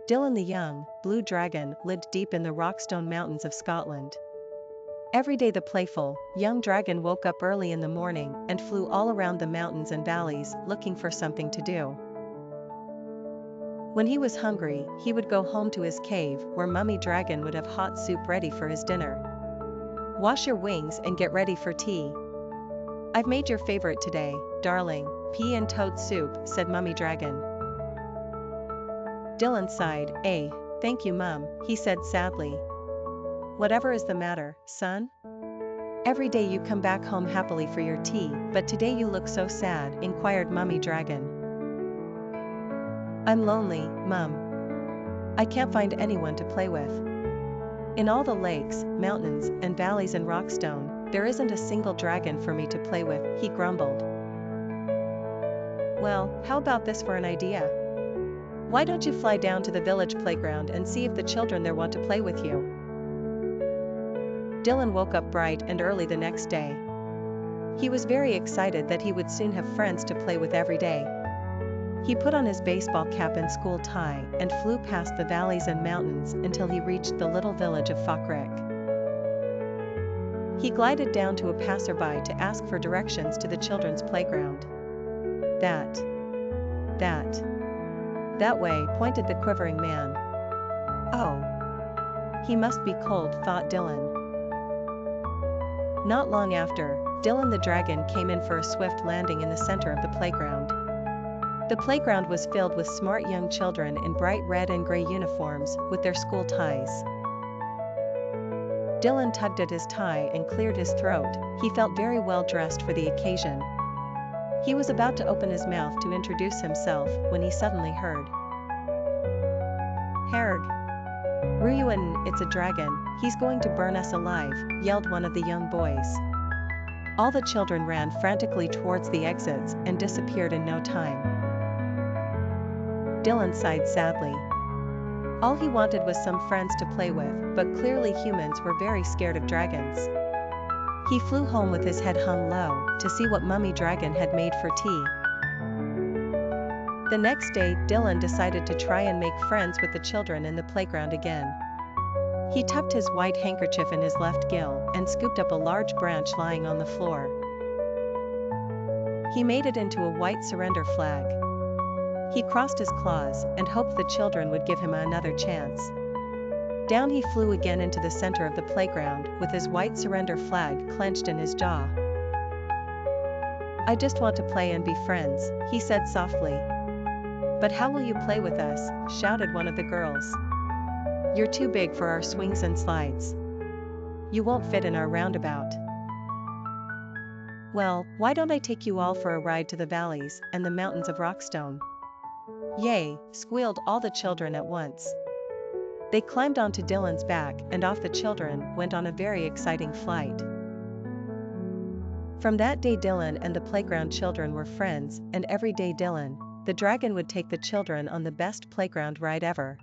Dylan the young, blue dragon lived deep in the Rockstone Mountains of Scotland. Every day the playful, young dragon woke up early in the morning and flew all around the mountains and valleys looking for something to do. When he was hungry, he would go home to his cave where Mummy Dragon would have hot soup ready for his dinner. "Wash your wings and get ready for tea. I've made your favorite today, darling, pea and toad soup," said Mummy Dragon. Dylan sighed. Thank you, Mum," he said sadly. "Whatever is the matter, son? Every day you come back home happily for your tea, but today you look so sad," inquired Mummy Dragon. "I'm lonely, Mum. I can't find anyone to play with. In all the lakes, mountains, and valleys in Rockstone, there isn't a single dragon for me to play with," he grumbled. "Well, how about this for an idea? Why don't you fly down to the village playground and see if the children there want to play with you?" Dylan woke up bright and early the next day. He was very excited that he would soon have friends to play with every day. He put on his baseball cap and school tie and flew past the valleys and mountains until he reached the little village of Falkirk. He glided down to a passerby to ask for directions to the children's playground. That way," pointed the quivering man. "Oh. He must be cold," thought Dylan. Not long after, Dylan the dragon came in for a swift landing in the center of the playground. The playground was filled with smart young children in bright red and gray uniforms with their school ties. Dylan tugged at his tie and cleared his throat. He felt very well dressed for the occasion. He was about to open his mouth to introduce himself when he suddenly heard, "Herg! Ruyuan, it's a dragon, he's going to burn us alive," yelled one of the young boys. All the children ran frantically towards the exits and disappeared in no time. Dylan sighed sadly. All he wanted was some friends to play with, but clearly humans were very scared of dragons. He flew home with his head hung low to see what Mummy Dragon had made for tea. The next day, Dylan decided to try and make friends with the children in the playground again. He tucked his white handkerchief in his left gill and scooped up a large branch lying on the floor. He made it into a white surrender flag. He crossed his claws and hoped the children would give him another chance. Down he flew again into the center of the playground with his white surrender flag clenched in his jaw. "I just want to play and be friends," he said softly. "But how will you play with us?" shouted one of the girls. "You're too big for our swings and slides. You won't fit in our roundabout." "Well, why don't I take you all for a ride to the valleys and the mountains of Rockstone?" "Yay!" squealed all the children at once. They climbed onto Dylan's back and off the children went on a very exciting flight. From that day Dylan and the playground children were friends, and every day Dylan, the dragon, would take the children on the best playground ride ever.